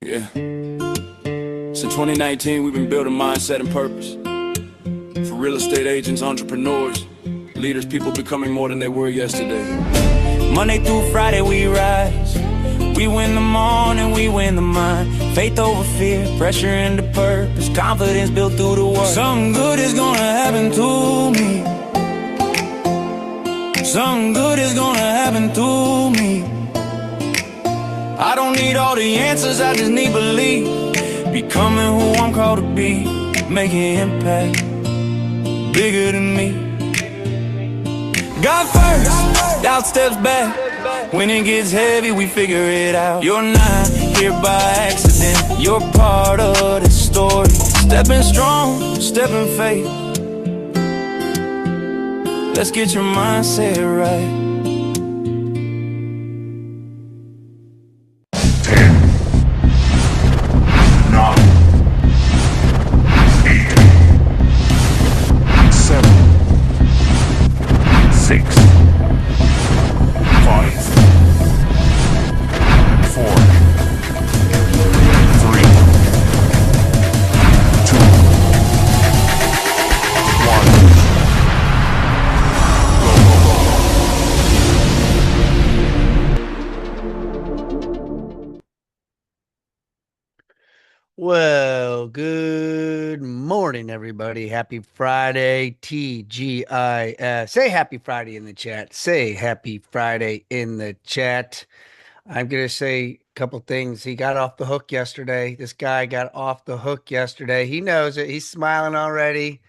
Yeah. Since 2019, we've been building mindset and purpose for real estate agents, entrepreneurs, leaders, people becoming more than they were yesterday. Monday through Friday we rise. We win the morning, we win the mind. Faith over fear, pressure into purpose, confidence built through the work. Something good is gonna happen to me. Something good is gonna happen to me. I don't need all the answers, I just need belief. Becoming who I'm called to be, making impact bigger than me. God first, doubt steps back. When it gets heavy, we figure it out. You're not here by accident, you're part of the story. Stepping strong, stepping faith. Let's get your mindset right. 10, 9, 8, 7, 6, 5, 4, 3, 2, 1. Well, good morning, everybody. Happy Friday, TGIS. Say happy Friday in the chat. Say happy Friday in the chat. I'm going to say a couple things. He got off the hook yesterday. This guy got off the hook yesterday. He knows it. He's smiling already.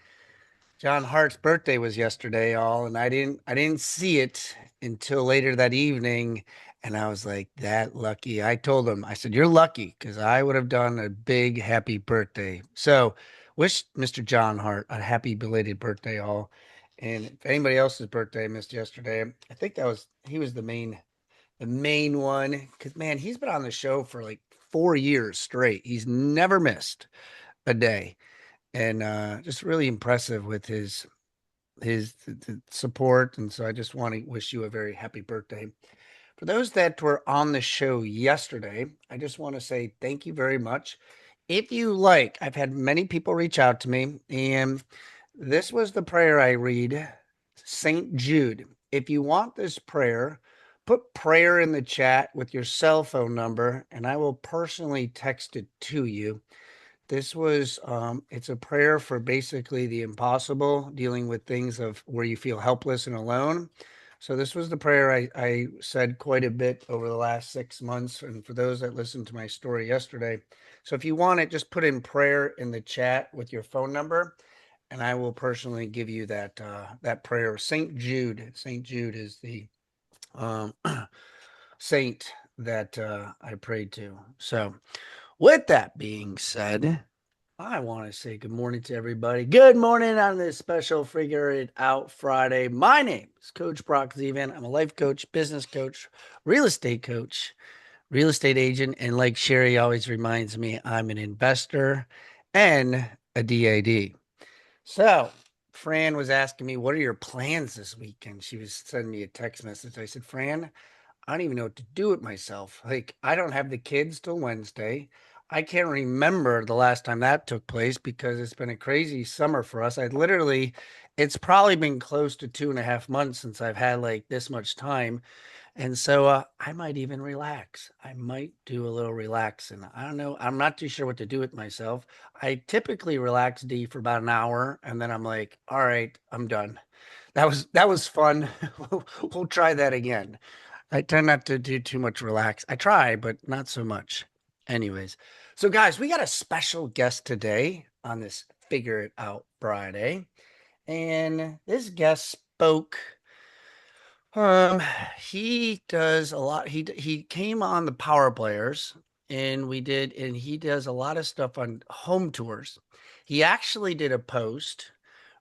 John Hart's birthday was yesterday, y'all, and I didn't see it until later that evening, and I was like that lucky. I told him, I said, "You're lucky," because I would have done a big happy birthday. So, wish Mr. John Hart a happy belated birthday, all. And if anybody else's birthday I missed yesterday, I think he was the main one, because man, he's been on the show for like 4 years straight. He's never missed a day, and just really impressive with his support. And so I just want to wish you a very happy birthday. For those that were on the show yesterday, I just want to say thank you very much. If you like, I've had many people reach out to me, and this was the prayer I read, St. Jude. If you want this prayer, put prayer in the chat with your cell phone number, and I will personally text it to you. This was it's a prayer for basically the impossible, dealing with things of where you feel helpless and alone. So this was the prayer I said quite a bit over the last 6 months. And for those that listened to my story yesterday. So if you want it, just put in prayer in the chat with your phone number, and I will personally give you that prayer. St. Jude. St. Jude is the um, saint that I prayed to. So with that being said, I want to say good morning to everybody. Good morning on this special Figure It Out Friday. My name is Coach Brock Zevan. I'm a life coach, business coach, real estate coach, real estate agent, and like Sherry always reminds me, I'm an investor and a DAD. So Fran was asking me, what are your plans this weekend? She was sending me a text message. I said, Fran, I don't even know what to do with myself. Like, I don't have the kids till Wednesday. I can't remember the last time that took place because it's been a crazy summer for us. It's probably been close to 2.5 months since I've had like this much time. And so I might even relax. I might do a little relaxing. I don't know. I'm not too sure what to do with myself. I typically relax D for about an hour, and then I'm like, all right, I'm done. That was fun. We'll try that again. I tend not to do too much relax. I try, but not so much. Anyways, so guys, we got a special guest today on this Figure It Out Friday. And this guest spoke. Um, he does a lot. He came on the Power Players, and he does a lot of stuff on home tours. He actually did a post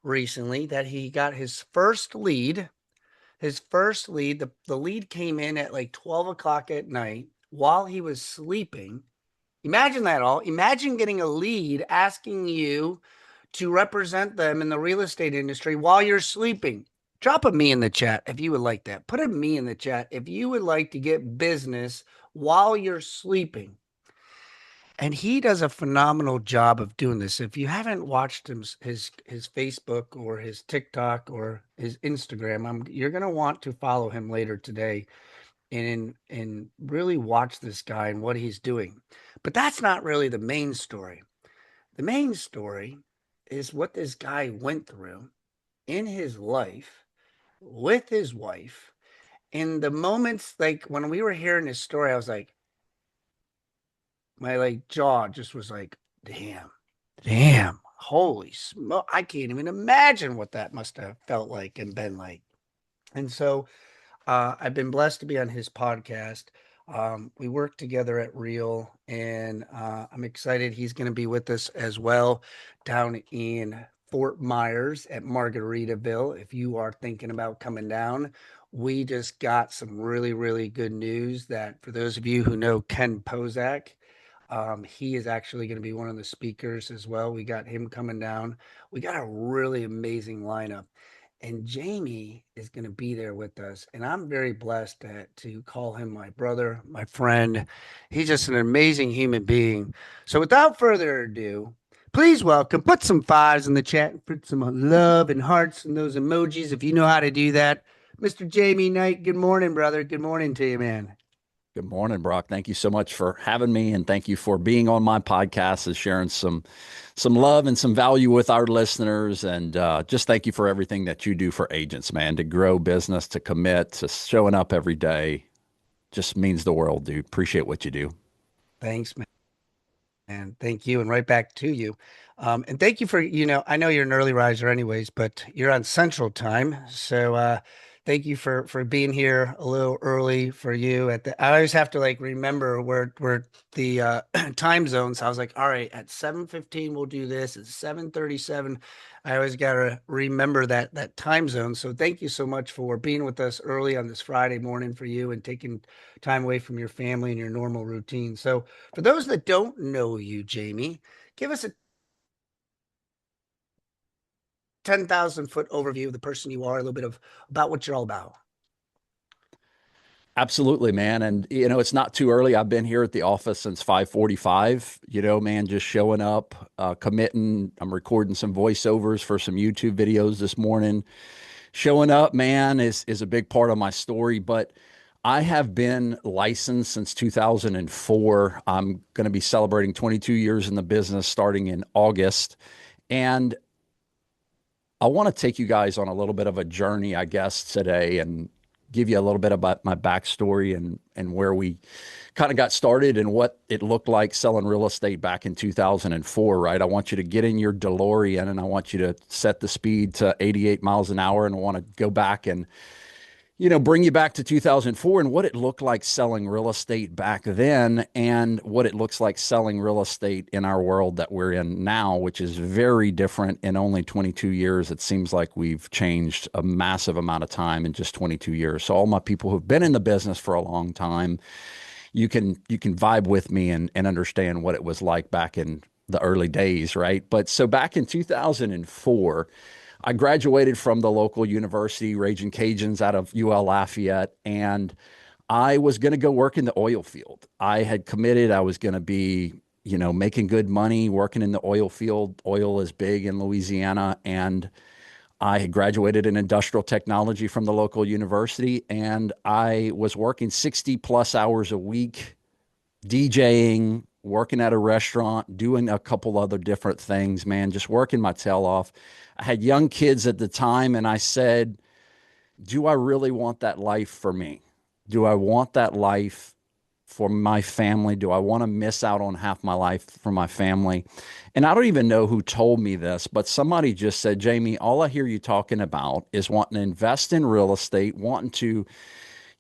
recently that he got his first lead. The lead came in at like 12 o'clock at night while he was sleeping. Imagine that all. Imagine getting a lead asking you to represent them in the real estate industry while you're sleeping. Drop a me in the chat if you would like that. Put a me in the chat if you would like to get business while you're sleeping. And he does a phenomenal job of doing this. If you haven't watched his Facebook or his TikTok or his Instagram, you're gonna want to follow him later today and really watch this guy and what he's doing. But that's not really the main story. The main story is what this guy went through in his life with his wife. In the moments like when we were hearing his story, I was like, my like jaw just was like, damn, holy smoke. I can't even imagine what that must have felt like and been like. And so I've been blessed to be on his podcast. We work together at Real, and I'm excited he's going to be with us as well down in Fort Myers at Margaritaville. If you are thinking about coming down, we just got some really, really good news that for those of you who know Ken Pozak, he is actually going to be one of the speakers as well. We got him coming down. We got a really amazing lineup. And Jamie is going to be there with us. And I'm very blessed to call him my brother, my friend. He's just an amazing human being. So without further ado, please welcome, put some fives in the chat and put some love and hearts and those emojis if you know how to do that. Mr. Jamie Knight, good morning, brother. Good morning to you, man. Good morning, Brock. Thank you so much for having me, and thank you for being on my podcast and sharing some love and some value with our listeners. And just thank you for everything that you do for agents, man, to grow business, to commit, to showing up every day. Just means the world, dude. Appreciate what you do. Thanks, man. And thank you, and right back to you. And thank you for, I know you're an early riser anyways, but you're on Central Time. So thank you for being here a little early for you. I always have to like remember where the time zones. I was like, all right, at 7:15 we'll do this. At 7:37, I always gotta remember that time zone. So thank you so much for being with us early on this Friday morning for you and taking time away from your family and your normal routine. So for those that don't know you, Jamie, give us a 10,000-foot overview of the person you are, a little bit of about what you're all about. Absolutely, man. And it's not too early. I've been here at the office since 5:45. Man, just showing up, committing. I'm recording some voiceovers for some YouTube videos this morning. Showing up, man, is a big part of my story. But I have been licensed since 2004. I'm going to be celebrating 22 years in the business starting in August. And I want to take you guys on a little bit of a journey, I guess, today and give you a little bit about my backstory and where we kind of got started and what it looked like selling real estate back in 2004, right? I want you to get in your DeLorean and I want you to set the speed to 88 miles an hour, and I want to go back and bring you back to 2004 and what it looked like selling real estate back then and what it looks like selling real estate in our world that we're in now, which is very different in only 22 years. It seems like we've changed a massive amount of time in just 22 years. So all my people who've been in the business for a long time, you can vibe with me and understand what it was like back in the early days, right? But so back in 2004, I graduated from the local university, Raging Cajuns, out of UL Lafayette, and I was going to go work in the oil field. I had committed. I was going to be, making good money working in the oil field. Oil is big in Louisiana, and I had graduated in industrial technology from the local university, and I was working 60 plus hours a week, DJing, working at a restaurant, doing a couple other different things, man, just working my tail off. I had young kids at the time, and I said, do I really want that life for me? Do I want that life for my family? Do I want to miss out on half my life for my family? And I don't even know who told me this, but somebody just said, Jamie, all I hear you talking about is wanting to invest in real estate, wanting to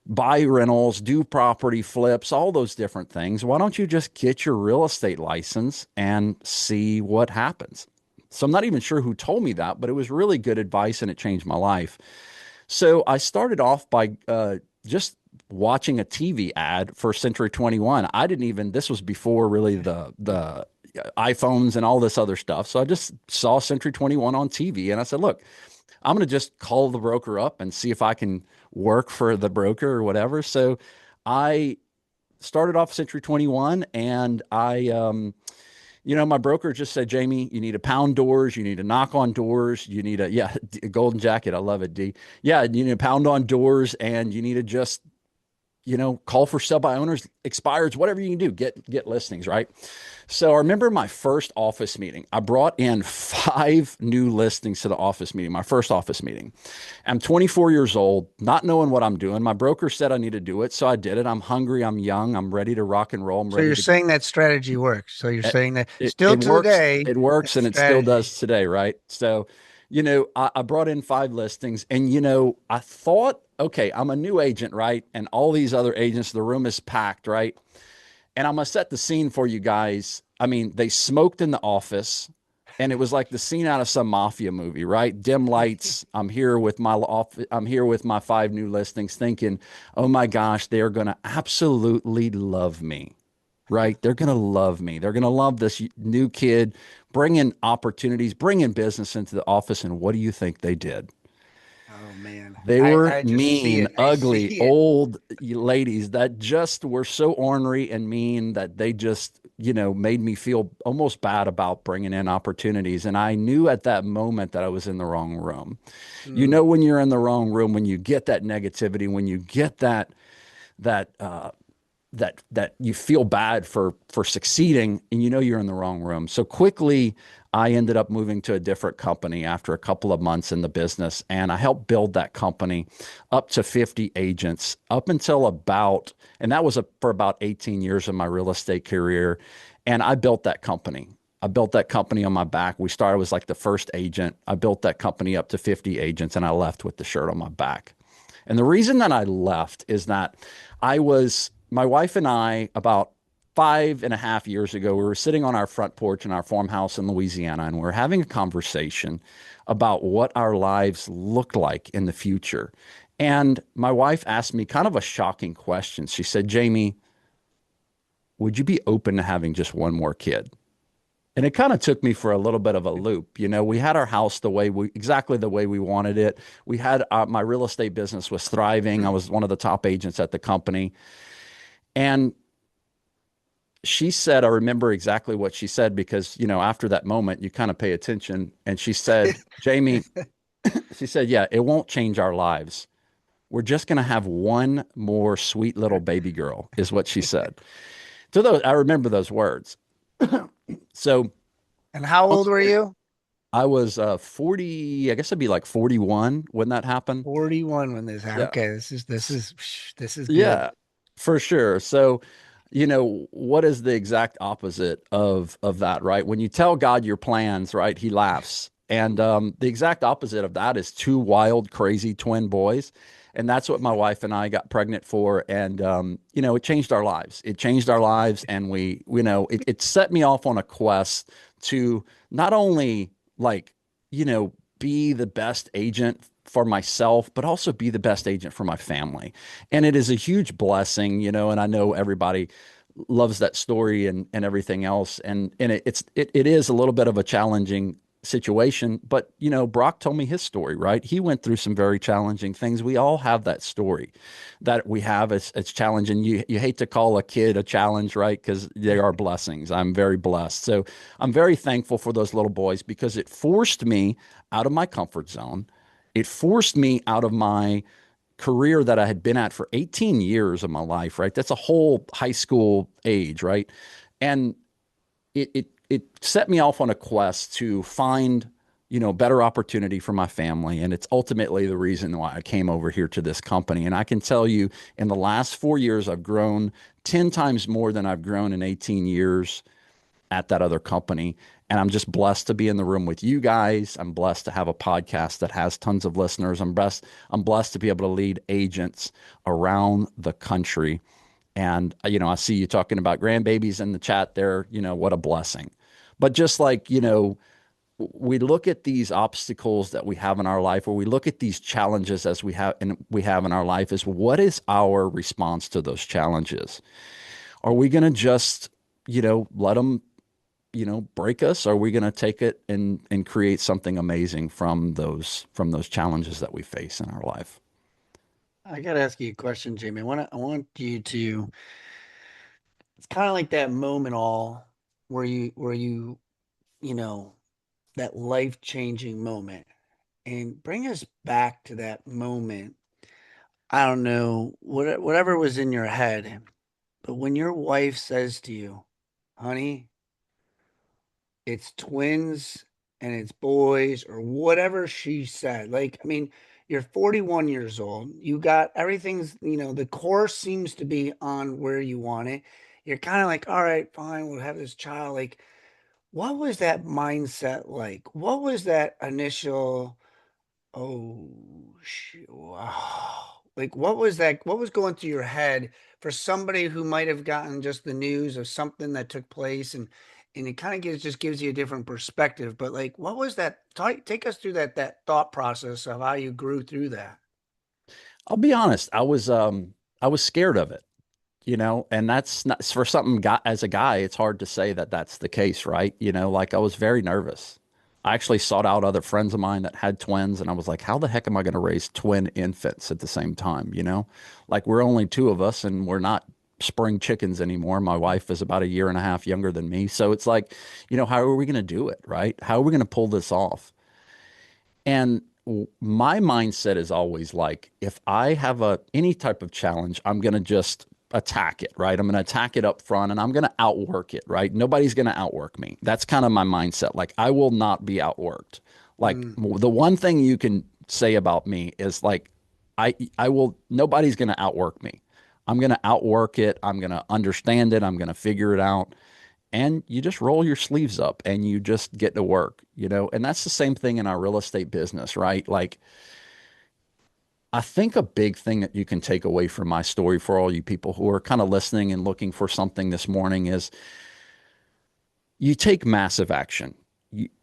buy rentals, do property flips, all those different things. Why don't you just get your real estate license and see what happens? So I'm not even sure who told me that, but it was really good advice and it changed my life. So I started off by just watching a TV ad for Century 21. This was before really the iPhones and all this other stuff. So I just saw Century 21 on TV and I said, look, I'm going to just call the broker up and see if I can work for the broker or whatever. So I started off Century 21, and my broker just said, Jamie, you need to pound doors. You need to knock on doors. You need a golden jacket. I love it, D. Yeah, you need to pound on doors, and you need to just, call for sell by owners, expires, whatever you can do, get listings, right? So I remember my first office meeting. I brought in 5 new listings to the office meeting, my first office meeting. I'm 24 years old, not knowing what I'm doing. My broker said I need to do it, so I did it. I'm hungry, I'm young, I'm ready to rock and roll. I'm So ready you're to saying that strategy works. So you're it, saying that it, still it to works. today, It works, that and it still strategy. does today, right? So, I brought in 5 listings, and I thought, okay, I'm a new agent, right? And all these other agents, the room is packed, right? And I'm gonna set the scene for you guys. I mean, they smoked in the office, and it was like the scene out of some mafia movie, right? Dim lights. I'm here with my 5 new listings, thinking, oh my gosh, they are gonna absolutely love me, right? They're going to love me. They're going to love this new kid, bringing opportunities, bringing business into the office. And what do you think they did? Oh man, They I were I just see mean, it. I see ugly, it. old ladies that just were so ornery and mean that they just, made me feel almost bad about bringing in opportunities. And I knew at that moment that I was in the wrong room. Mm, When you're in the wrong room, when you get that negativity, when you get that that you feel bad for succeeding, and you're in the wrong room. So quickly I ended up moving to a different company after a couple of months in the business, and I helped build that company up to 50 agents up until and that was for about 18 years of my real estate career. And I built that company. I built that company on my back. We started, I was like the first agent. I built that company up to 50 agents, and I left with the shirt on my back. And the reason that I left is that my wife and I, about 5.5 years ago, we were sitting on our front porch in our farmhouse in Louisiana, and we were having a conversation about what our lives looked like in the future. And my wife asked me kind of a shocking question. She said, Jamie, would you be open to having just one more kid? And it kind of took me for a little bit of a loop. We had our house exactly the way we wanted it. We had my real estate business was thriving. I was one of the top agents at the company. And she said, I remember exactly what she said because, after that moment, you kind of pay attention. And she said, Jamie, she said, yeah, it won't change our lives. We're just going to have one more sweet little baby girl, is what she said. I remember those words. So and how old were you? I was 40, I guess I'd be like 41 when that happened. 41 when this happened. Yeah. Okay, this is good. Yeah, for sure. So, what is the exact opposite of that, right? When you tell God your plans, right, he laughs. And the exact opposite of that is 2 wild, crazy twin boys. And that's what my wife and I got pregnant for. And, it changed our lives. It changed our lives. And it set me off on a quest to not only like, be the best agent for myself, but also be the best agent for my family. And it is a huge blessing, and I know everybody loves that story and everything else. And it is a little bit of a challenging situation, but Brock told me his story, right? He went through some very challenging things. We all have that story that we have. It's challenging. You hate to call a kid a challenge, right? Because they are blessings. I'm very blessed. So I'm very thankful for those little boys because it forced me out of my comfort zone. It forced me out of my career that I had been at for 18 years of my life, right? That's a whole high school age, right? And it set me off on a quest to find, better opportunity for my family. And it's ultimately the reason why I came over here to this company. And I can tell you in the last 4 years, I've grown 10 times more than I've grown in 18 years at that other company. And I'm just blessed to be in the room with you guys. I'm blessed to have a podcast that has tons of listeners. I'm blessed to be able to lead agents around the country. And, I see you talking about grandbabies in the chat there, what a blessing. But just like, we look at these obstacles that we have in our life, or we look at these challenges as we have in our life, is what is our response to those challenges? Are we going to just, let them, break us? Or are we going to take it and create something amazing from those challenges that we face in our life? I got to ask you a question, Jamie. I want you to it's kind of like that moment all where you you know that life-changing moment, and bring us back to that moment. I don't know whatever was in your head, but when your wife says to you, honey, it's twins and it's boys, or whatever she said. Like, I mean, you're 41 years old. You got everything's, the course seems to be on where you want it. You're kind of like, all right, fine, we'll have this child. Like, what was that mindset like? What was that initial, oh, wow. Like, what was that? What was going through your head for somebody who might have gotten just the news of something that took place, and it kind of gives you a different perspective. But like, what was that? Take us through that thought process of how you grew through that. I'll be honest, I was scared of it, and that's not for something guy, as a guy, it's hard to say that that's the case, right? Like I was very nervous. I actually sought out other friends of mine that had twins, and I was like, how the heck am I going to raise twin infants at the same time? Like we're only two of us and we're not spring chickens anymore. My wife is about a year and a half younger than me. So it's like, how are we going to do it, right? How are we going to pull this off? And my mindset is always like, if I have any type of challenge, I'm going to just attack it, right? I'm going to attack it up front and I'm going to outwork it, right? Nobody's going to outwork me. That's kind of my mindset. Like I will not be outworked. Like Mm, the one thing you can say about me is like, I will, nobody's going to outwork me. I'm going to outwork it. I'm going to understand it. I'm going to figure it out, and you just roll your sleeves up and you just get to work, and that's the same thing in our real estate business, right? Like I think a big thing that you can take away from my story for all you people who are kind of listening and looking for something this morning is you take massive action.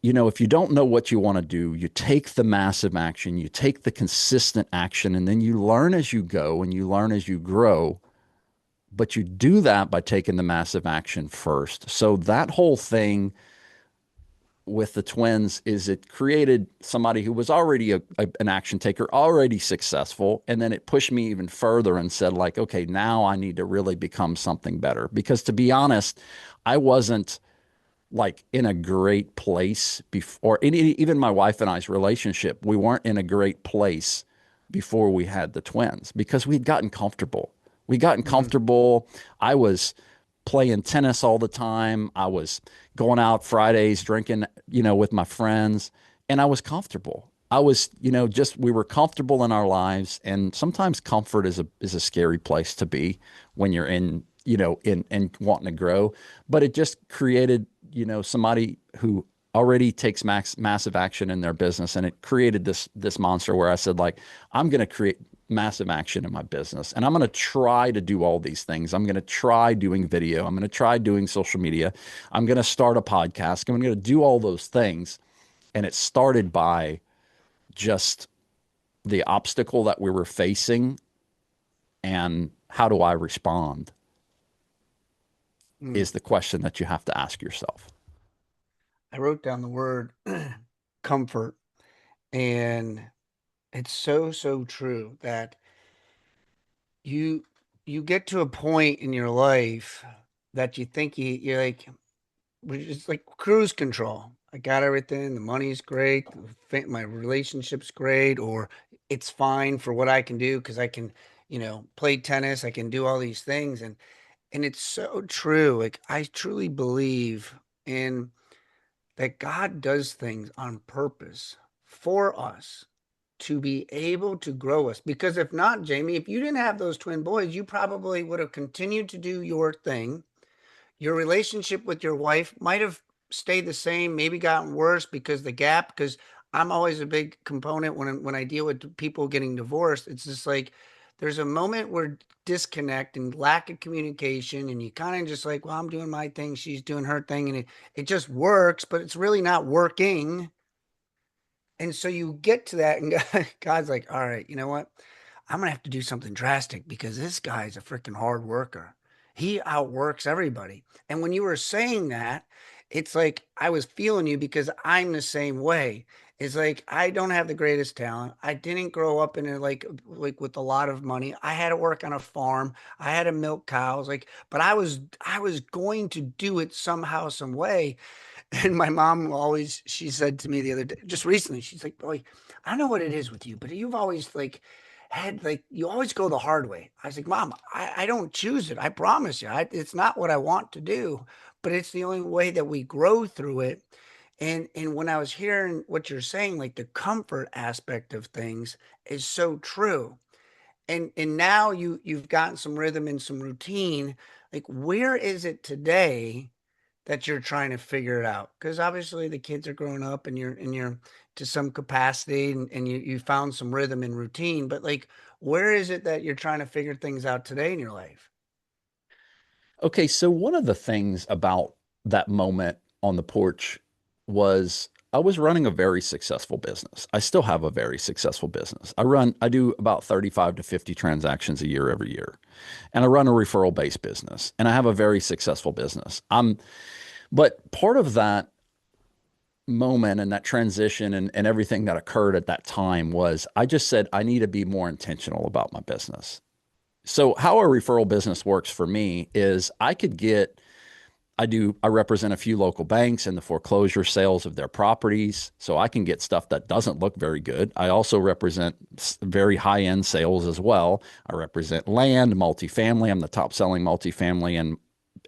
If you don't know what you want to do, you take the massive action, you take the consistent action, and then you learn as you go and you learn as you grow. But you do that by taking the massive action first. So that whole thing with the twins is it created somebody who was already an action taker, already successful. And then it pushed me even further and said, like, okay, now I need to really become something better. Because to be honest, I wasn't like in a great place before, even my wife and I's relationship, we weren't in a great place before we had the twins because we'd gotten comfortable. We'd gotten mm, comfortable. I was playing tennis all the time. I was going out Fridays drinking, with my friends, and I was comfortable. I was, just we were comfortable in our lives, and sometimes comfort is a scary place to be when you're in wanting to grow. But it just created, somebody who already takes massive action in their business, and it created this monster where I said, like, I'm going to create massive action in my business. And I'm going to try to do all these things. I'm going to try doing video. I'm going to try doing social media. I'm going to start a podcast. I'm going to do all those things. And it started by just the obstacle that we were facing and how do I respond mm. is the question that you have to ask yourself. I wrote down the word comfort, and it's so true that you you get to a point in your life that you think you're like, it's like cruise control. I got everything. The money's great. My relationship's great, or it's fine for what I can do because I can, play tennis. I can do all these things, and it's so true. Like I truly believe in that God does things on purpose for us to be able to grow us. Because if not, Jamie, if you didn't have those twin boys, you probably would have continued to do your thing. Your relationship with your wife might have stayed the same, maybe gotten worse because the gap. Because I'm always a big component when I deal with people getting divorced. It's just like there's a moment where disconnect and lack of communication, and you kind of just like, well, I'm doing my thing, she's doing her thing, and it just works, but it's really not working. And so you get to that, and God's like, all right, you know what? I'm gonna have to do something drastic because this guy's a freaking hard worker. He outworks everybody. And when you were saying that, it's like I was feeling you because I'm the same way. It's like I don't have the greatest talent. I didn't grow up in a like with a lot of money. I had to work on a farm. I had to milk cows. Like, but I was going to do it somehow, some way. And my mom always, she said to me the other day, just recently, she's like, "Boy, I don't know what it is with you, but you've always like had like you always go the hard way." I was like, "Mom, I don't choose it. I promise you. It's not what I want to do, but it's the only way that we grow through it." And when I was hearing what you're saying, like the comfort aspect of things is so true. And now you've gotten some rhythm and some routine. Like, where is it today that you're trying to figure it out? Because obviously the kids are growing up and you're to some capacity and you found some rhythm and routine, but like where is it that you're trying to figure things out today in your life? Okay, so one of the things about that moment on the porch was I was running a very successful business. I still have a very successful business. I do about 35 to 50 transactions a year every year. And I run a referral based business and I have a very successful business. But part of that moment and that transition and everything that occurred at that time was I just said, I need to be more intentional about my business. So how a referral business works for me is I represent a few local banks in the foreclosure sales of their properties. So I can get stuff that doesn't look very good. I also represent very high end sales as well. I represent land, multifamily. I'm the top selling multifamily and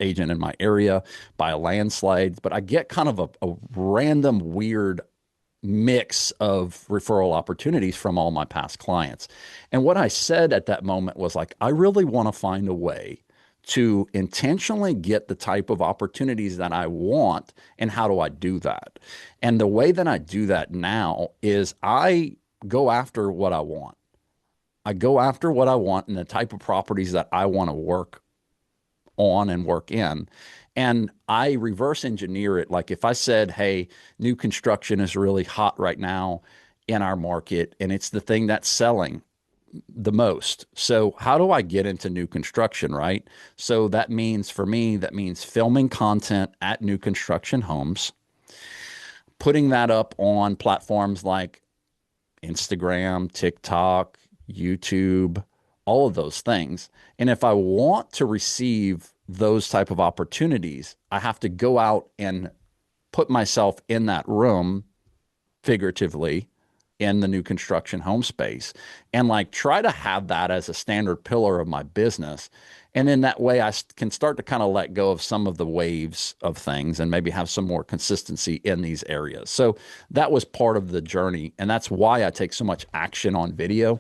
agent in my area by a landslide, but I get kind of a random weird mix of referral opportunities from all my past clients. And what I said at that moment was like, I really want to find a way to intentionally get the type of opportunities that I want. And how do I do that? And the way that I do that now is I go after what I want. I go after what I want and the type of properties that I want to work on and work in. And I reverse engineer it. Like if I said, hey, new construction is really hot right now in our market and it's the thing that's selling the most. So how do I get into new construction, right? So that means for me, that means filming content at new construction homes, putting that up on platforms like Instagram, TikTok, YouTube, all of those things. And if I want to receive those type of opportunities, I have to go out and put myself in that room figuratively in the new construction home space and like try to have that as a standard pillar of my business. And then that way I can start to kind of let go of some of the waves of things and maybe have some more consistency in these areas. So that was part of the journey. And that's why I take so much action on video.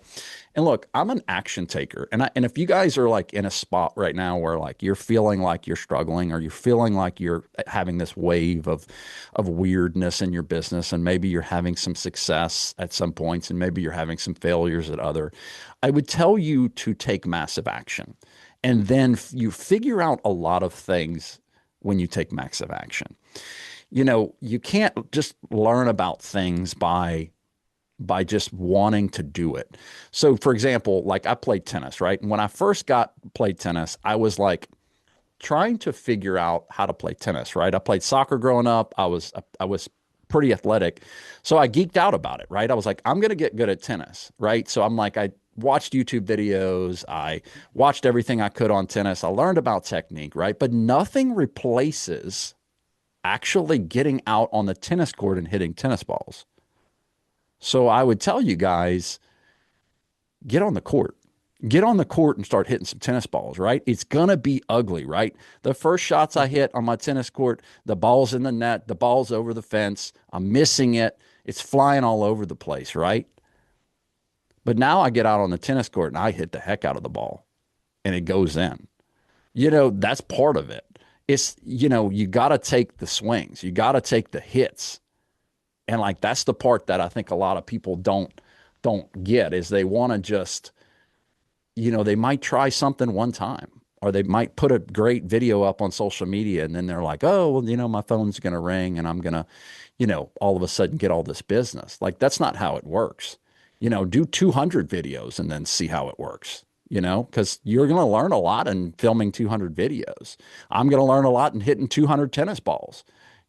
And look, I'm an action taker. And if you guys are like in a spot right now where like you're feeling like you're struggling or you're feeling like you're having this wave of weirdness in your business and maybe you're having some success at some points and maybe you're having some failures at other, I would tell you to take massive action. And then you figure out a lot of things when you take massive action. You know, you can't just learn about things by just wanting to do it. So for example, like I played tennis, right? And when I first played tennis, I was like trying to figure out how to play tennis, right? I played soccer growing up. I was pretty athletic. So I geeked out about it, right? I was like, I'm going to get good at tennis, right? So I'm like, I watched YouTube videos. I watched everything I could on tennis. I learned about technique, right? But nothing replaces actually getting out on the tennis court and hitting tennis balls. So I would tell you guys, get on the court. Get on the court and start hitting some tennis balls, right? It's going to be ugly, right? The first shots I hit on my tennis court, the ball's in the net, the ball's over the fence. I'm missing it. It's flying all over the place, right? But now I get out on the tennis court and I hit the heck out of the ball and it goes in. You know, that's part of it. It's, you know, you got to take the swings. You got to take the hits. And like that's the part that I think a lot of people don't get is they want to just, you know, they might try something one time or they might put a great video up on social media and then they're like, oh, well, you know, my phone's going to ring and I'm going to, you know, all of a sudden get all this business. Like that's not how it works. You know, do 200 videos and then see how it works, you know, because you're going to learn a lot in filming 200 videos. I'm going to learn a lot in hitting 200 tennis balls.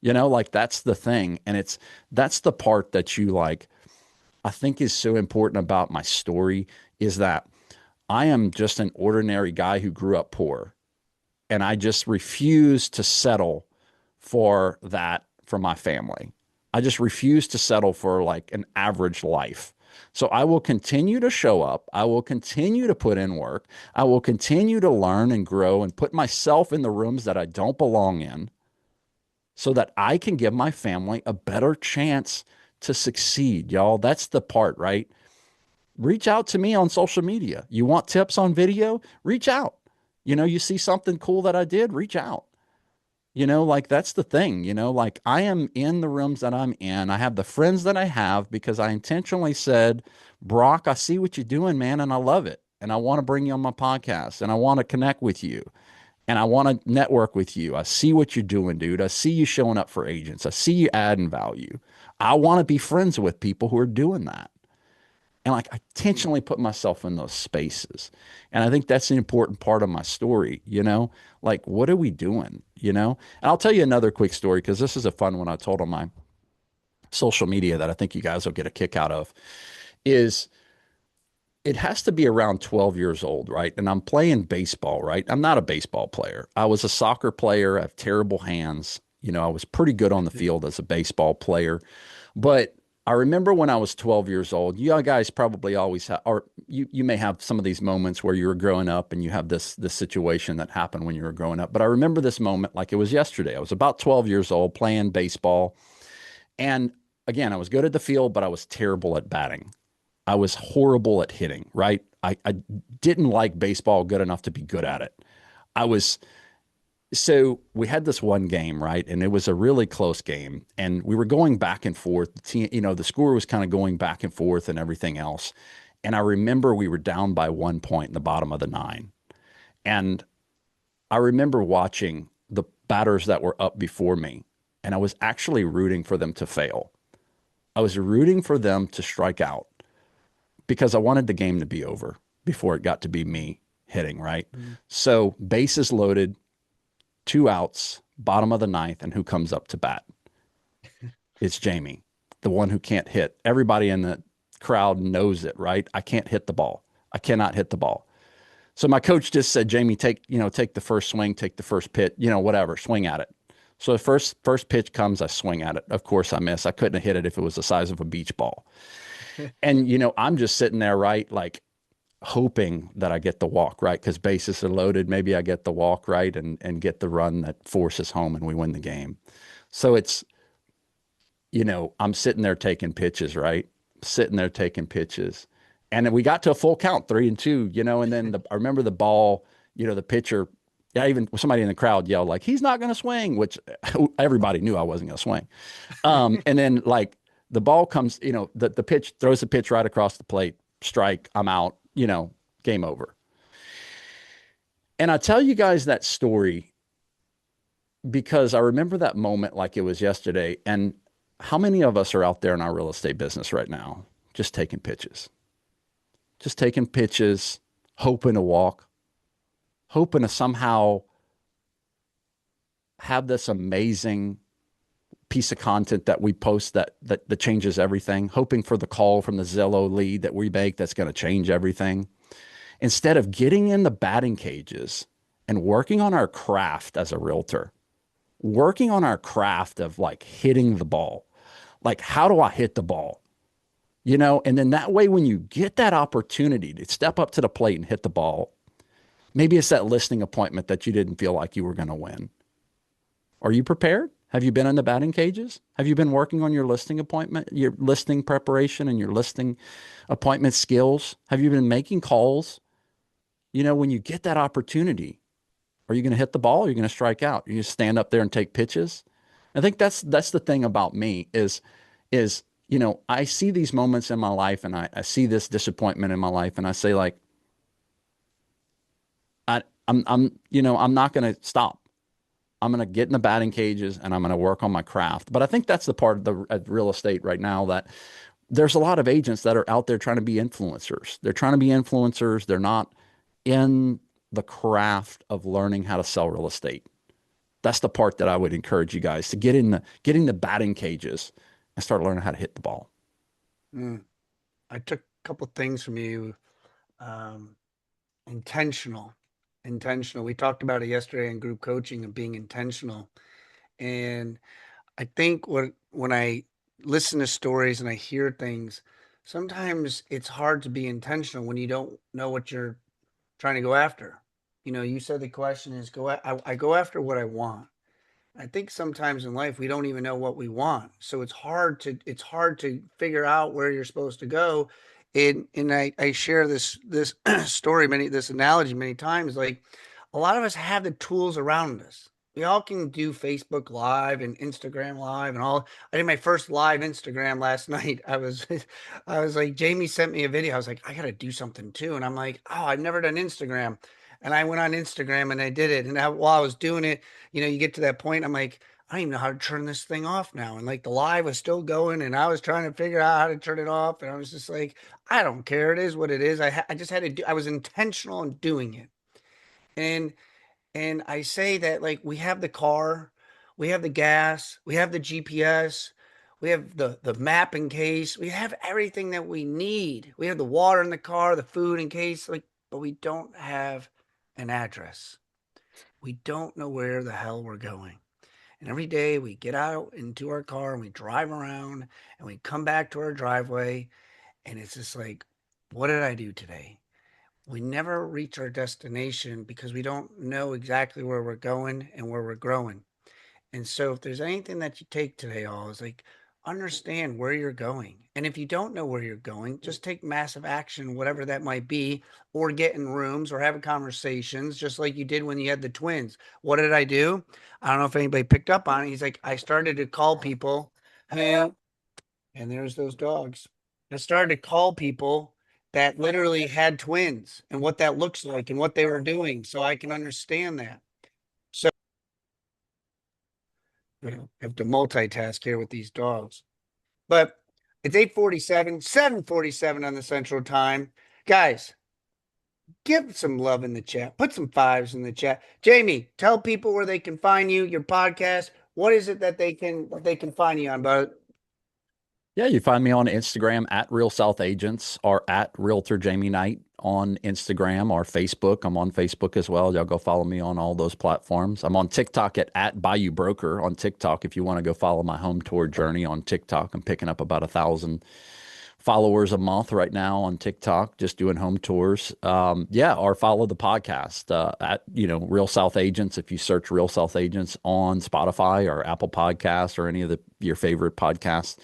Like that's the thing. And that's the part that you like, I think is so important about my story is that I am just an ordinary guy who grew up poor. And I just refuse to settle for that for my family. I just refuse to settle for like an average life. So I will continue to show up. I will continue to put in work. I will continue to learn and grow and put myself in the rooms that I don't belong in so that I can give my family a better chance to succeed, y'all. That's the part, right? Reach out to me on social media. You want tips on video? Reach out. You see something cool that I did, reach out. Like that's the thing, like I am in the rooms that I'm in. I have the friends that I have because I intentionally said, Brock, I see what you're doing, man, and I love it. And I want to bring you on my podcast and I want to connect with you and I want to network with you. I see what you're doing, dude. I see you showing up for agents. I see you adding value. I want to be friends with people who are doing that. And like I intentionally put myself in those spaces. And I think that's an important part of my story, like what are we doing, And I'll tell you another quick story because this is a fun one I told on my social media that I think you guys will get a kick out of is it has to be around 12 years old, right? And I'm playing baseball, right? I'm not a baseball player. I was a soccer player. I have terrible hands. I was pretty good on the field as a baseball player, but I remember when I was 12 years old, you guys probably always have, or you may have some of these moments where you were growing up and you have this situation that happened when you were growing up. But I remember this moment like it was yesterday. I was about 12 years old playing baseball. And again, I was good at the field, but I was terrible at batting. I was horrible at hitting, right? I didn't like baseball good enough to be good at it. I was So we had this one game, right? And it was a really close game. And we were going back and forth. The team, the score was kind of going back and forth and everything else. And I remember we were down by 1 point in the bottom of the nine. And I remember watching the batters that were up before me. And I was actually rooting for them to fail. I was rooting for them to strike out because I wanted the game to be over before it got to be me hitting, right? Mm-hmm. So bases loaded, 2 outs, bottom of the ninth, and who comes up to bat? It's Jamie, the one who can't hit. Everybody in the crowd knows it, right? I can't hit the ball. I cannot hit the ball. So my coach just said, Jamie, take the first swing, take the first pitch, whatever, swing at it. So the first pitch comes, I swing at it. Of course I miss. I couldn't have hit it if it was the size of a beach ball. And, I'm just sitting there, right? Like, hoping that I get the walk, right? Because bases are loaded. Maybe I get the walk, right? And get the run that forces home and we win the game. So it's, I'm sitting there taking pitches, right? Sitting there taking pitches. And then we got to a full count, 3-2, and then I remember the ball, the pitcher, even somebody in the crowd yelled like, he's not going to swing, which everybody knew I wasn't going to swing. And then like the ball comes, the pitch throws the pitch right across the plate, strike, I'm out. Game over. And I tell you guys that story because I remember that moment like it was yesterday. And how many of us are out there in our real estate business right now, just taking pitches, hoping to walk, hoping to somehow have this amazing piece of content that we post that changes everything, hoping for the call from the Zillow lead that we make that's going to change everything. Instead of getting in the batting cages and working on our craft as a realtor, working on our craft of like hitting the ball. Like, how do I hit the ball? And then that way, when you get that opportunity to step up to the plate and hit the ball, maybe it's that listing appointment that you didn't feel like you were going to win. Are you prepared? Have you been in the batting cages? Have you been working on your listing appointment, your listing preparation and your listing appointment skills? Have you been making calls? When you get that opportunity, are you going to hit the ball or are you going to strike out? You just stand up there and take pitches? I think that's the thing about me is I see these moments in my life and I see this disappointment in my life and I say like, I'm not going to stop. I'm going to get in the batting cages and I'm going to work on my craft. But I think that's the part of the real estate right now that there's a lot of agents that are out there trying to be influencers. They're trying to be influencers. They're not in the craft of learning how to sell real estate. That's the part that I would encourage you guys to get in the batting cages and start learning how to hit the ball. Mm. I took a couple things from you. Um, intentional, intentional. We talked about it yesterday in group coaching of being intentional. And I think when I listen to stories and I hear things, sometimes it's hard to be intentional when you don't know what you're trying to go after. You said the question is I go after what I want. I think sometimes in life we don't even know what we want. So it's hard to figure out where you're supposed to go. And I share this story this analogy many times. Like a lot of us have the tools around us. We all can do Facebook Live and Instagram Live and all. I did my first live Instagram last night. I was like, Jamie sent me a video. I was like, I gotta do something too. And I'm like, oh, I've never done Instagram. And I went on Instagram and I did it. And while I was doing it, you get to that point, I'm like, I don't even know how to turn this thing off now. And like the live was still going and I was trying to figure out how to turn it off. And I was just like, I don't care. It is what it is. I just had to do, I was intentional in doing it. And, and I say that like we have the car, we have the gas, we have the GPS, we have the mapping case, we have everything that we need. We have the water in the car, the food in case, like, but we don't have an address. We don't know where the hell we're going. And every day we get out into our car and we drive around and we come back to our driveway. And it's just like, what did I do today? We never reach our destination because we don't know exactly where we're going and where we're growing. And so if there's anything that you take today, all is like understand where you're going. And if you don't know where you're going, just take massive action, whatever that might be, or get in rooms or have conversations, just like you did when you had the twins. What did I do? I don't know if anybody picked up on it. He's like, I started to call people, and there's those dogs. I started to call people that literally had twins and what that looks like and what they were doing so I can understand that. So have to multitask here with these dogs. But it's 8:47, 7:47 on the Central Time. Guys, give some love in the chat. Put some fives in the chat. Jamie, tell people where they can find you, your podcast. What is it that they can find you on, bud? Yeah, you find me on Instagram at Real South Agents or at Realtor Jamie Knight on Instagram or Facebook. I'm on Facebook as well. Y'all go follow me on all those platforms. I'm on TikTok at Bayou Broker on TikTok. If you want to go follow my home tour journey on TikTok, I'm picking up about 1,000 followers a month right now on TikTok, just doing home tours. Yeah, or follow the podcast at Real South Agents. If you search Real South Agents on Spotify or Apple Podcasts or any of your favorite podcast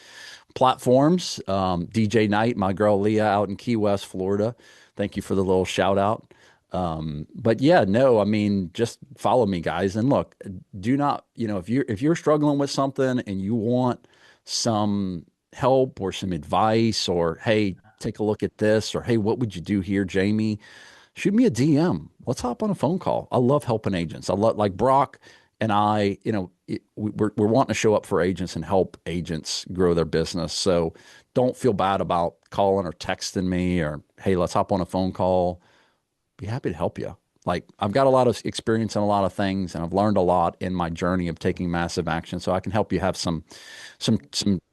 platforms. DJ Knight, my girl Leah out in Key West, Florida. Thank you for the little shout out. But yeah, no, I mean, just follow me, guys. And look, do not, if you're struggling with something and you want some help or some advice or hey, take a look at this or hey, what would you do here, Jamie? Shoot me a DM. Let's hop on a phone call. I love helping agents. I love like Brock and I, we're wanting to show up for agents and help agents grow their business. So don't feel bad about calling or texting me or, hey, let's hop on a phone call. Be happy to help you. Like I've got a lot of experience in a lot of things and I've learned a lot in my journey of taking massive action. So I can help you have some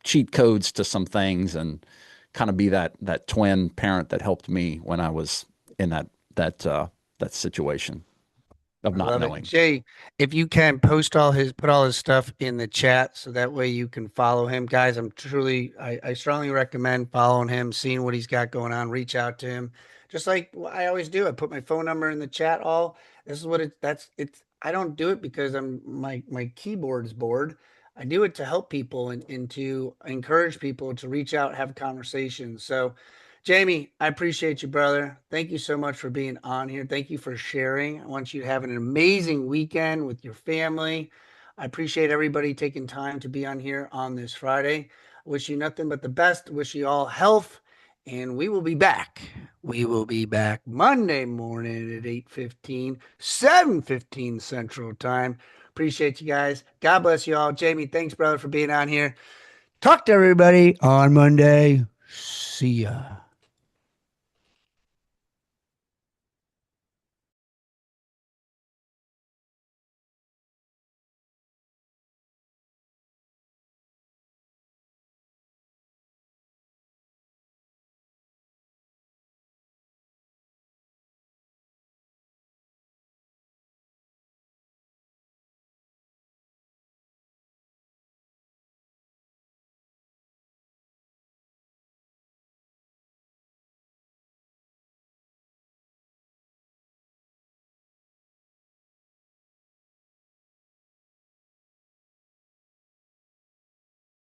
cheat codes to some things and kind of be that twin parent that helped me when I was in that situation of I not love it. knowing. Jay, if you can put all his stuff in the chat so that way you can follow him. Guys, I strongly recommend following him, seeing what he's got going on, reach out to him. Just like I always do. I put my phone number in the chat all. This is what it's I don't do it because my keyboard is bored. I do it to help people and to encourage people to reach out, have conversations. So Jamie, I appreciate you, brother. Thank you so much for being on here. Thank you for sharing. I want you to have an amazing weekend with your family. I appreciate everybody taking time to be on here on this Friday. I wish you nothing but the best. Wish you all health. And we will be back. We will be back Monday morning at 8:15, 7:15 Central Time. Appreciate you guys. God bless you all. Jamie, thanks, brother, for being on here. Talk to everybody on Monday. See ya.